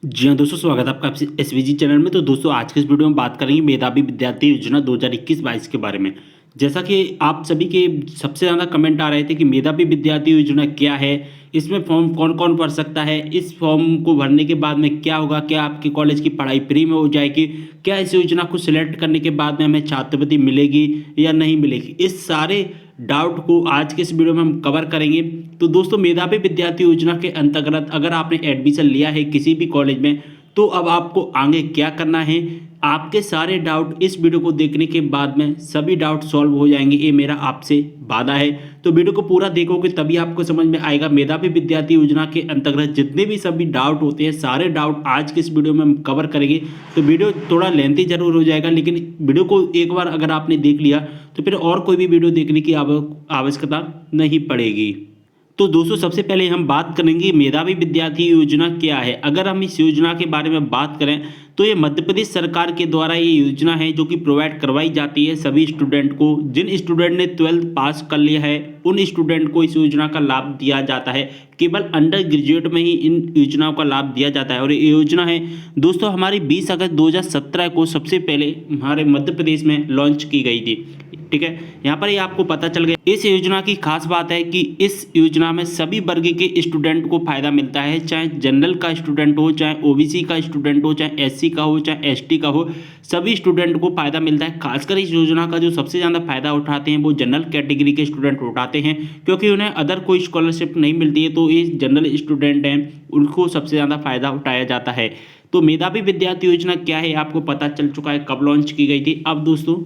जी हाँ दोस्तों, स्वागत है आपका एसवीजी चैनल में। तो दोस्तों आज के इस वीडियो में बात करेंगे मेधावी विद्यार्थी योजना 2021-22 के बारे में। जैसा कि आप सभी के सबसे ज़्यादा कमेंट आ रहे थे कि मेधावी विद्यार्थी योजना क्या है, इसमें फॉर्म कौन कौन भर सकता है, इस फॉर्म को भरने के बाद में क्या होगा, क्या आपके कॉलेज की पढ़ाई फ्री में हो जाएगी, क्या इस योजना को सिलेक्ट करने के बाद में हमें छात्रवृत्ति मिलेगी या नहीं मिलेगी, इस सारे डाउट को आज के इस वीडियो में हम कवर करेंगे। तो दोस्तों मेधावी विद्यार्थी योजना के अंतर्गत अगर आपने एडमिशन लिया है किसी भी कॉलेज में, तो अब आपको आगे क्या करना है, आपके सारे डाउट इस वीडियो को देखने के बाद में सभी डाउट सॉल्व हो जाएंगे, ये मेरा आपसे वादा है। तो वीडियो को पूरा देखोगे तभी आपको समझ में आएगा। मेधावी विद्यार्थी योजना के अंतर्गत जितने भी सभी डाउट होते हैं, सारे डाउट आज के इस वीडियो में हम कवर करेंगे। तो वीडियो थोड़ा लेंथी जरूर हो जाएगा, लेकिन वीडियो को एक बार अगर आपने देख लिया तो फिर और कोई भी वीडियो देखने की आवश्यकता नहीं पड़ेगी। तो दोस्तों सबसे पहले हम बात करेंगे मेधावी विद्यार्थी योजना क्या है। अगर हम इस योजना के बारे में बात करें तो ये मध्य प्रदेश सरकार के द्वारा ये योजना है जो कि प्रोवाइड करवाई जाती है सभी स्टूडेंट को। जिन स्टूडेंट ने 12th पास कर लिया है उन स्टूडेंट को इस योजना का लाभ दिया जाता है। केवल अंडर ग्रेजुएट में ही इन योजनाओं का लाभ दिया जाता है। और ये योजना है दोस्तों हमारी 20 अगस्त 2017 को सबसे पहले हमारे मध्य प्रदेश में लॉन्च की गई थी। ठीक है, यहाँ पर ये आपको पता चल गया। इस योजना की खास बात है कि इस योजना में सभी वर्ग के स्टूडेंट को फायदा मिलता है, चाहे जनरल का स्टूडेंट हो, चाहे ओबीसी का स्टूडेंट हो, चाहे एससी का हो, चाहे एसटी का हो, सभी स्टूडेंट को फायदा मिलता है। खासकर इस योजना का जो सबसे ज़्यादा फायदा उठाते हैं वो जनरल कैटेगरी के स्टूडेंट उठाते हैं, क्योंकि उन्हें अदर कोई स्कॉलरशिप नहीं मिलती है। तो ये जनरल स्टूडेंट हैं उनको सबसे ज़्यादा फायदा उठाया जाता है। तो मेधावी विद्यार्थी योजना क्या है आपको पता चल चुका है, कब लॉन्च की गई थी। अब दोस्तों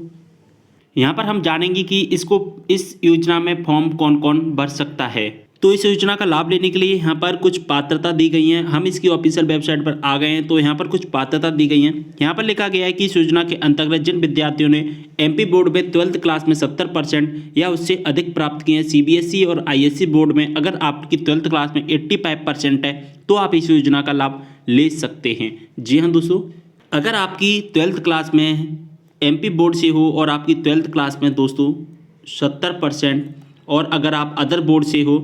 यहाँ पर हम जानेंगे कि इस योजना में फॉर्म कौन कौन भर सकता है। तो इस योजना का लाभ लेने के लिए यहाँ पर कुछ पात्रता दी गई हैं। हम इसकी ऑफिशियल वेबसाइट पर आ गए हैं तो यहाँ पर कुछ पात्रता दी गई हैं। यहाँ पर लिखा गया है कि इस योजना के अंतर्गत जिन विद्यार्थियों ने एमपी बोर्ड में 12th क्लास में 70% या उससे अधिक प्राप्त किए हैं, सीबीएसई और आईएससी बोर्ड में अगर आपकी 12th क्लास में 85% है तो आप इस योजना का लाभ ले सकते हैं। जी हाँ दोस्तों, अगर आपकी 12th क्लास में एमपी बोर्ड से हो और आपकी 12th क्लास में दोस्तों 70% और अगर आप अदर बोर्ड से हो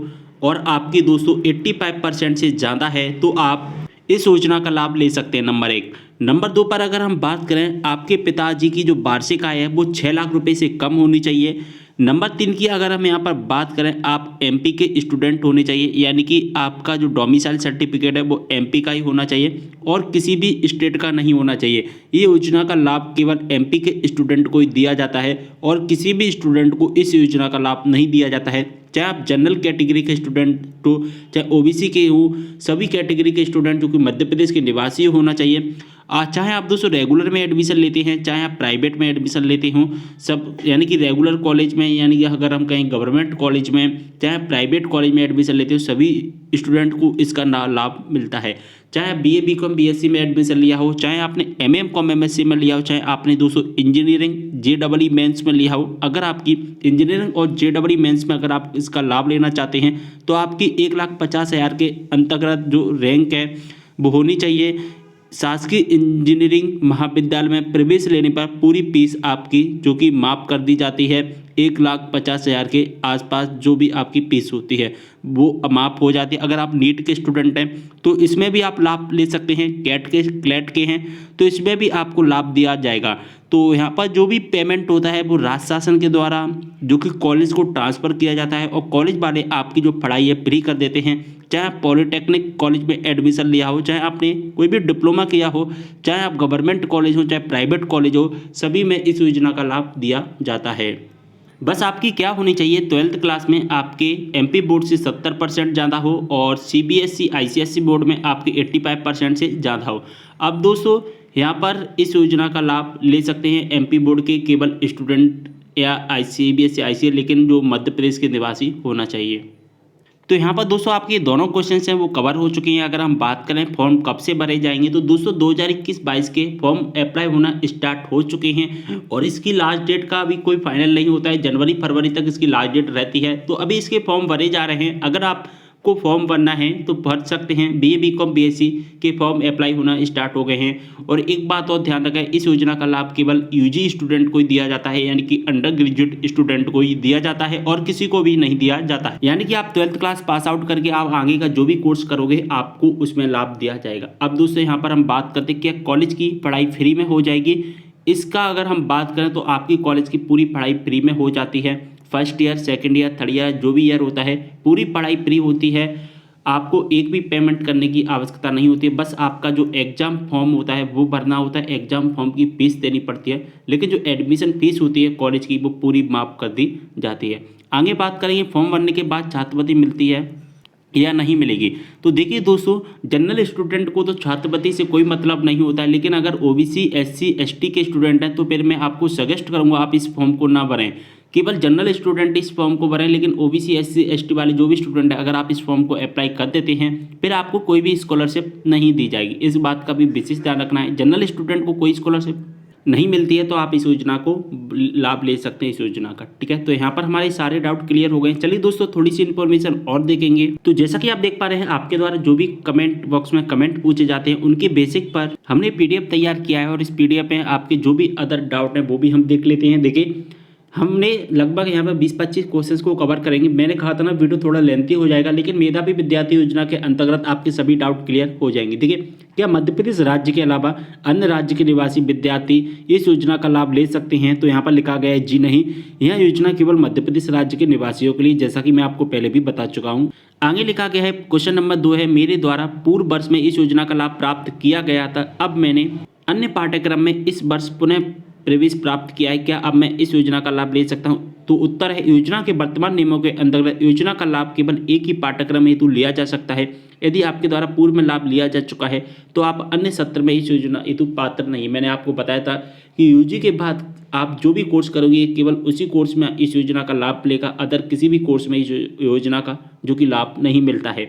और आपकी दोस्तों 85% से ज़्यादा है तो आप इस योजना का लाभ ले सकते हैं। नंबर 1। नंबर 2 पर अगर हम बात करें, आपके पिताजी की जो वार्षिक आय है वो 6 लाख रुपए से कम होनी चाहिए। नंबर 3 की अगर हम यहाँ पर बात करें, आप एमपी के स्टूडेंट होने चाहिए, यानी कि आपका जो डोमिसाइल सर्टिफिकेट है वो एमपी का ही होना चाहिए और किसी भी स्टेट का नहीं होना चाहिए। ये योजना का लाभ केवल एमपी के स्टूडेंट को ही दिया जाता है और किसी भी स्टूडेंट को इस योजना का लाभ नहीं दिया जाता है। चाहे आप जनरल कैटेगरी के स्टूडेंट हो, चाहे ओबीसी के हो, सभी कैटेगरी के स्टूडेंट जो कि मध्य प्रदेश के निवासी होना चाहिए। चाहे आप दोस्तों रेगुलर में एडमिशन लेते हैं, चाहे आप प्राइवेट में एडमिशन लेते हो, सब यानी कि रेगुलर कॉलेज में, यानी कि अगर हम कहीं गवर्नमेंट कॉलेज में, चाहे प्राइवेट कॉलेज में एडमिशन लेते हो, सभी स्टूडेंट को इसका लाभ मिलता है। चाहे बीए बीकॉम बीएससी में एडमिशन लिया हो, चाहे आपने एमए कॉम एमएससी में लिया हो, चाहे आपने दोस्तों इंजीनियरिंग जेईई मेंस में लिया हो, अगर आपकी इंजीनियरिंग और जेईई मेंस में अगर आप इसका लाभ लेना चाहते हैं तो आपकी 1,50,000 के अंतर्गत जो रैंक है वो होनी चाहिए। शासकीय इंजीनियरिंग महाविद्यालय में प्रवेश लेने पर पूरी फीस आपकी जो कि माफ़ कर दी जाती है। 1,50,000 के आसपास जो भी आपकी फीस होती है वो माफ़ हो जाती है। अगर आप नीट के स्टूडेंट हैं तो इसमें भी आप लाभ ले सकते हैं। क्लैट के हैं तो इसमें भी आपको लाभ दिया जाएगा। तो यहाँ पर जो भी पेमेंट होता है वो राज्य शासन के द्वारा जो कि कॉलेज को ट्रांसफ़र किया जाता है और कॉलेज वाले आपकी जो पढ़ाई है फ्री कर देते हैं। चाहे आप पॉलिटेक्निक कॉलेज में एडमिशन लिया हो, चाहे आपने कोई भी डिप्लोमा किया हो, चाहे आप गवर्नमेंट कॉलेज हो, चाहे प्राइवेट कॉलेज हो, सभी में इस योजना का लाभ दिया जाता है। बस आपकी क्या होनी चाहिए, 12th क्लास में आपके एमपी बोर्ड से 70% ज़्यादा हो और सीबीएसई आईसीएसई बोर्ड में आपके 85% से ज़्यादा हो। अब दोस्तों यहाँ पर इस योजना का लाभ ले सकते हैं एमपी बोर्ड के केवल स्टूडेंट या सीबीएसई आईसीएसई, लेकिन जो मध्य प्रदेश के निवासी होना चाहिए। तो यहाँ पर दोस्तों आपके दोनों क्वेश्चन हैं वो कवर हो चुके हैं। अगर हम बात करें फॉर्म कब से भरे जाएंगे तो दोस्तों 2021-22 के फॉर्म अप्लाई होना स्टार्ट हो चुके हैं और इसकी लास्ट डेट का अभी कोई फाइनल नहीं होता है। जनवरी फरवरी तक इसकी लास्ट डेट रहती है। तो अभी इसके फॉर्म भरे जा रहे हैं। अगर आप को फॉर्म भरना है तो भर सकते हैं। बीए बीकॉम बीएससी के फॉर्म अप्लाई होना स्टार्ट हो गए हैं। और एक बात और ध्यान रखें, इस योजना का लाभ केवल यूजी स्टूडेंट को ही दिया जाता है, यानी कि अंडर ग्रेजुएट स्टूडेंट को ही दिया जाता है और किसी को भी नहीं दिया जाता है। यानी कि आप 12th क्लास पास आउट करके आप आगे का जो भी कोर्स करोगे आपको उसमें लाभ दिया जाएगा। अब दोस्तों यहाँ पर हम बात करते हैं क्या कॉलेज की पढ़ाई फ्री में हो जाएगी। इसका अगर हम बात करें तो आपकी कॉलेज की पूरी पढ़ाई फ्री में हो जाती है। First year, second year, third year जो भी ईयर होता है पूरी पढ़ाई फ्री होती है। आपको एक भी पेमेंट करने की आवश्यकता नहीं होती है। बस आपका जो एग्ज़ाम फॉर्म होता है वो भरना होता है, एग्ज़ाम फॉर्म की फ़ीस देनी पड़ती है, लेकिन जो एडमिशन फ़ीस होती है कॉलेज की वो पूरी माफ़ कर दी जाती है। आगे बात करेंगे फॉर्म भरने के बाद छात्रवृत्ति मिलती है या नहीं मिलेगी। तो देखिए दोस्तों, जनरल स्टूडेंट को तो छात्रवृत्ति से कोई मतलब नहीं होता है, लेकिन अगर ओबीसी एससी एसटी के स्टूडेंट हैं तो फिर मैं आपको सजेस्ट करूंगा आप इस फॉर्म को ना भरें। केवल जनरल स्टूडेंट इस फॉर्म को भरें, लेकिन ओबीसी एससी एसटी वाले जो भी स्टूडेंट है अगर आप इस फॉर्म को अप्लाई कर देते हैं फिर आपको कोई भी स्कॉलरशिप नहीं दी जाएगी। इस बात का भी विशेष ध्यान रखना है। जनरल स्टूडेंट को कोई स्कॉलरशिप नहीं मिलती है तो आप इस योजना को लाभ ले सकते हैं इस योजना का। ठीक है, तो यहाँ पर हमारे सारे डाउट क्लियर हो गए। चलिए दोस्तों थोड़ी सी इन्फॉर्मेशन और देखेंगे। तो जैसा कि आप देख पा रहे हैं आपके द्वारा जो भी कमेंट बॉक्स में कमेंट पूछे जाते हैं उनके बेसिक पर हमने पीडीएफ तैयार किया है और इस पीडीएफ में आपके जो भी अदर डाउट हैं वो भी हम देख लेते हैं। देखिए हमने लगभग यहाँ पर 20-25 क्वेश्चंस को कवर करेंगे। मैंने कहा था ना वीडियो थोड़ा लेंथी हो जाएगा, लेकिन मेधावी विद्यार्थी योजना के अंतर्गत आपके सभी डाउट क्लियर हो जाएंगे। देखिए, क्या मध्य प्रदेश राज्य के अलावा अन्य राज्य के निवासी विद्यार्थी इस योजना का लाभ ले सकते हैं? तो यहाँ पर लिखा गया है जी नहीं, यह योजना केवल मध्य प्रदेश राज्य के निवासियों के लिए, जैसा कि मैं आपको पहले भी बता चुका हूँ। आगे लिखा गया है क्वेश्चन नंबर 2 है, मेरे द्वारा पूर्व वर्ष में इस योजना का लाभ प्राप्त किया गया था, अब मैंने अन्य पाठ्यक्रम में इस वर्ष पुनः प्रवेश प्राप्त किया है, क्या अब मैं इस योजना का लाभ ले सकता हूं? तो उत्तर है योजना के वर्तमान नियमों के अंतर्गत योजना का लाभ केवल एक ही पाठ्यक्रम हेतु लिया जा सकता है। यदि आपके द्वारा पूर्व में लाभ लिया जा चुका है तो आप अन्य सत्र में इस योजना हेतु पात्र नहीं। मैंने आपको बताया था कि यूजी के बाद आप जो भी कोर्स करोगे केवल उसी कोर्स में इस योजना का लाभ लेगा, अदर किसी भी कोर्स में इस योजना का जो कि लाभ नहीं मिलता है।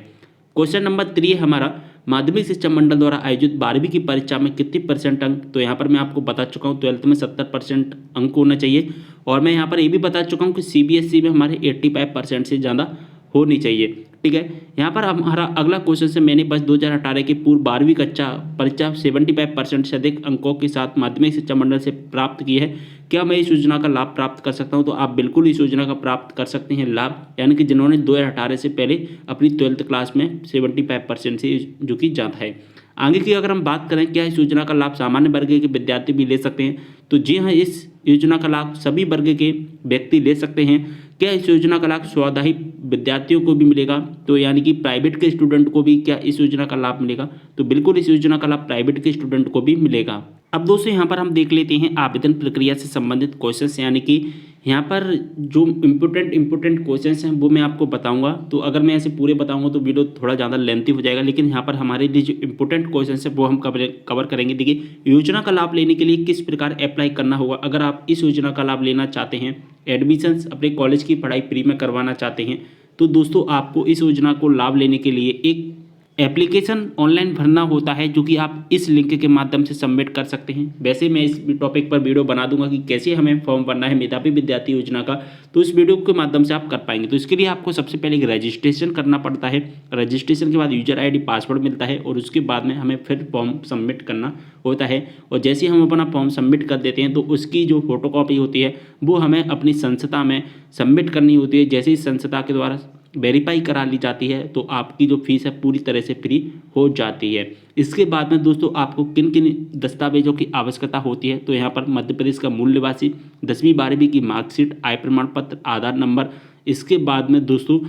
क्वेश्चन नंबर 3 है हमारा, माध्यमिक शिक्षा मंडल द्वारा आयोजित 12वीं की परीक्षा में कितने % अंक? तो यहाँ पर मैं आपको बता चुका हूँ 12th में 70% अंक होना चाहिए। और मैं यहाँ पर ये भी बता चुका हूँ कि सीबीएसई में हमारे 85% से ज़्यादा होनी चाहिए। ठीक है, यहाँ पर हमारा अगला क्वेश्चन है, मैंने बस 2018 की पूर्व 12वीं कक्षा परीक्षा 75% से अधिक अंकों के साथ माध्यमिक शिक्षा मंडल से प्राप्त की है, क्या मैं इस योजना का लाभ प्राप्त कर सकता हूं? तो आप बिल्कुल इस योजना का प्राप्त कर सकते हैं लाभ, यानी कि जिन्होंने 2018 से पहले अपनी 12th क्लास में 75% से जो कि ज़्यादा है। आगे की अगर हम बात करें क्या इस योजना का लाभ सामान्य वर्ग के विद्यार्थी भी ले सकते हैं? तो जी हाँ, इस योजना का लाभ सभी वर्ग के व्यक्ति ले सकते हैं। क्या इस योजना का लाभ स्वाध्यायी विद्यार्थियों को भी मिलेगा? तो यानी कि प्राइवेट के स्टूडेंट को भी क्या इस योजना का लाभ मिलेगा? तो बिल्कुल इस योजना का लाभ प्राइवेट के स्टूडेंट को भी मिलेगा। अब दोस्तों यहाँ पर हम देख लेते हैं आवेदन प्रक्रिया से संबंधित क्वेश्चंस, यानी कि यहाँ पर जो इम्पोर्टेंट क्वेश्चंस हैं वो मैं आपको बताऊंगा। तो अगर मैं ऐसे पूरे बताऊंगा तो वीडियो थोड़ा ज़्यादा लेंथी हो जाएगा, लेकिन यहाँ पर हमारे लिए जो इम्पोर्टेंट क्वेश्चंस है वो हम कवर करेंगे। देखिए, योजना का लाभ लेने के लिए किस प्रकार अप्लाई करना होगा? अगर आप इस योजना का लाभ लेना चाहते हैं, एडमिशन्स अपने कॉलेज की पढ़ाई फ्री में करवाना चाहते हैं, तो दोस्तों आपको इस योजना को लाभ लेने के लिए एक एप्लीकेशन ऑनलाइन भरना होता है, जो कि आप इस लिंक के माध्यम से सबमिट कर सकते हैं। वैसे मैं इस टॉपिक पर वीडियो बना दूंगा कि कैसे हमें फॉर्म भरना है मेधावी विद्यार्थी योजना का, तो इस वीडियो के माध्यम से आप कर पाएंगे। तो इसके लिए आपको सबसे पहले एक रजिस्ट्रेशन करना पड़ता है। रजिस्ट्रेशन के बाद यूजर ID पासवर्ड मिलता है और उसके बाद में हमें फिर फॉर्म सबमिट करना होता है। और जैसे हम अपना फॉर्म सबमिट कर देते हैं तो उसकी जो फोटोकॉपी होती है वो हमें अपनी संस्था में सबमिट करनी होती है। जैसे ही संस्था के द्वारा वेरीफाई करा ली जाती है तो आपकी जो फीस है पूरी तरह से फ्री हो जाती है। इसके बाद में दोस्तों आपको किन किन दस्तावेजों की आवश्यकता होती है? तो यहाँ पर मध्य प्रदेश का मूल निवासी, 10वीं 12वीं की मार्कशीट, आय प्रमाण पत्र, आधार नंबर। इसके बाद में दोस्तों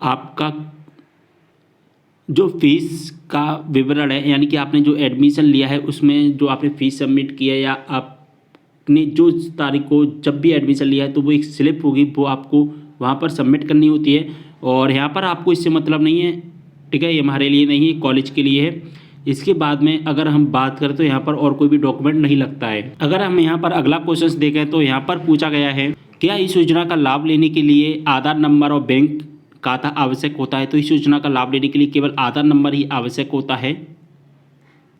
आपका जो फीस का विवरण है, यानी कि आपने जो एडमिशन लिया है उसमें जो आपने फीस सबमिट की है या आपने जो तारीख को जब भी एडमिशन लिया है तो वो एक स्लिप होगी, वो आपको वहाँ पर सबमिट करनी होती है। और यहाँ पर आपको इससे मतलब नहीं है, ठीक है, ये हमारे लिए नहीं है, कॉलेज के लिए है। इसके बाद में अगर हम बात करें तो यहाँ पर और कोई भी डॉक्यूमेंट नहीं लगता है। अगर हम यहाँ पर अगला क्वेश्चन देखें तो यहाँ पर पूछा गया है, क्या इस योजना का लाभ लेने के लिए आधार नंबर और बैंक खाता आवश्यक होता है? तो इस योजना का लाभ लेने के लिए केवल आधार नंबर ही आवश्यक होता है,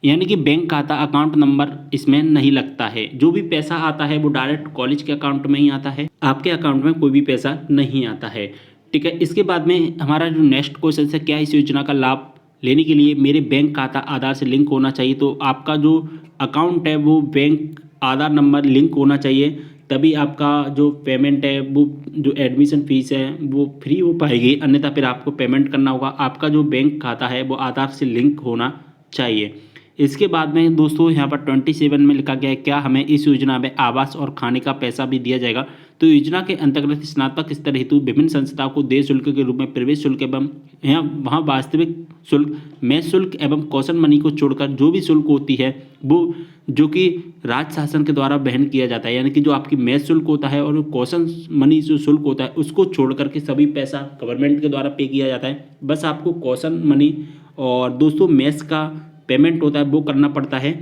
यानी कि बैंक खाता अकाउंट नंबर इसमें नहीं लगता है। जो भी पैसा आता है वो डायरेक्ट कॉलेज के अकाउंट में ही आता है, आपके अकाउंट में कोई भी पैसा नहीं आता है। ठीक है। इसके बाद में हमारा जो नेक्स्ट क्वेश्चन है, क्या इस योजना का लाभ लेने के लिए मेरे बैंक खाता आधार से लिंक होना चाहिए? तो आपका जो अकाउंट है वो बैंक आधार नंबर लिंक होना चाहिए, तभी आपका जो पेमेंट है वो जो एडमिशन फ़ीस है वो फ्री हो पाएगी, अन्यथा फिर आपको पेमेंट करना होगा। आपका जो बैंक खाता है वो आधार से लिंक होना चाहिए। इसके बाद में दोस्तों यहाँ पर 27 में लिखा गया है, क्या हमें इस योजना में आवास और खाने का पैसा भी दिया जाएगा? तो योजना के अंतर्गत स्नातक स्तर हेतु विभिन्न संस्थाओं को देय शुल्क के रूप में प्रवेश शुल्क एवं यहाँ वहाँ वास्तविक शुल्क, मेस शुल्क एवं कौशन मनी को छोड़कर जो भी शुल्क होती है वो जो कि राज्य शासन के द्वारा वहन किया जाता है, यानी कि जो आपकी मेस शुल्क होता है और कौशन मनी जो शुल्क होता है उसको छोड़ करके सभी पैसा गवर्नमेंट के द्वारा पे किया जाता है। बस आपको कौशन मनी और दोस्तों मेस का पेमेंट होता है वो करना पड़ता है।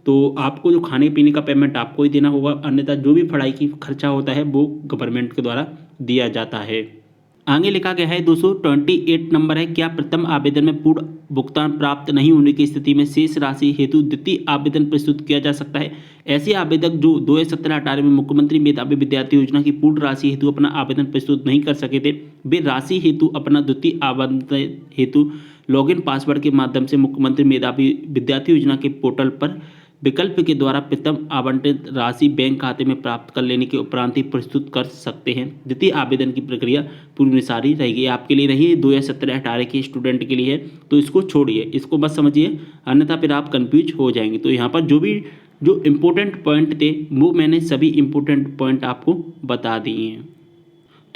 तो आपको जो खाने पीने का पेमेंट आपको ही देना होगा, अन्यथा जो भी पढ़ाई की खर्चा होता है वो गवर्नमेंट के द्वारा दिया जाता है। आगे लिखा गया है दोस्तों 28 नंबर है, क्या प्रथम आवेदन में पूर्ण भुगतान प्राप्त नहीं होने की स्थिति में शेष राशि हेतु द्वितीय आवेदन प्रस्तुत किया जा सकता है? ऐसे आवेदक जो 2017-18 में मुख्यमंत्री मेधावी विद्यार्थी योजना की पूर्ण राशि हेतु अपना आवेदन प्रस्तुत नहीं कर सके थे, वे राशि हेतु अपना द्वितीय आवेदन हेतु लॉगिन पासवर्ड के माध्यम से मुख्यमंत्री मेधावी विद्यार्थी योजना के पोर्टल पर विकल्प के द्वारा प्रथम आवंटित राशि बैंक खाते में प्राप्त कर लेने के उपरांत ही प्रस्तुत कर सकते हैं। द्वितीय आवेदन की प्रक्रिया पूर्वानुसारी रहेगी, आपके लिए नहीं है, 2017-18 के स्टूडेंट के लिए है, तो इसको छोड़िए, इसको बस समझिए, अन्यथा फिर आप कंफ्यूज हो जाएंगे। तो यहाँ पर जो इम्पोर्टेंट पॉइंट थे वो मैंने सभी इम्पोर्टेंट पॉइंट आपको बता दिए हैं।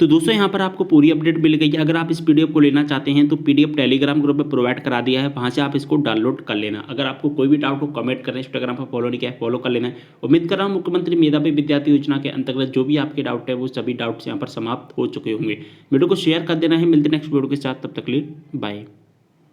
तो दोस्तों यहाँ पर आपको पूरी अपडेट मिल गई है। अगर आप इस पीडीएफ को लेना चाहते हैं तो पीडीएफ टेलीग्राम ग्रुप में प्रोवाइड करा दिया है, वहाँ से आप इसको डाउनलोड कर लेना। अगर आपको कोई भी डाउट हो कमेंट करें, इंस्टाग्राम पर फॉलो नहीं किया है फॉलो कर लेना है। उम्मीद कर रहा हूँ मुख्यमंत्री मेधावी विद्यार्थी योजना के अंतर्गत जो भी आपके डाउट है वो सभी डाउट्स यहाँ पर समाप्त हो चुके होंगे। वीडियो को शेयर कर देना है। मिलते नेक्स्ट वीडियो के साथ, तब तक के लिए बाय।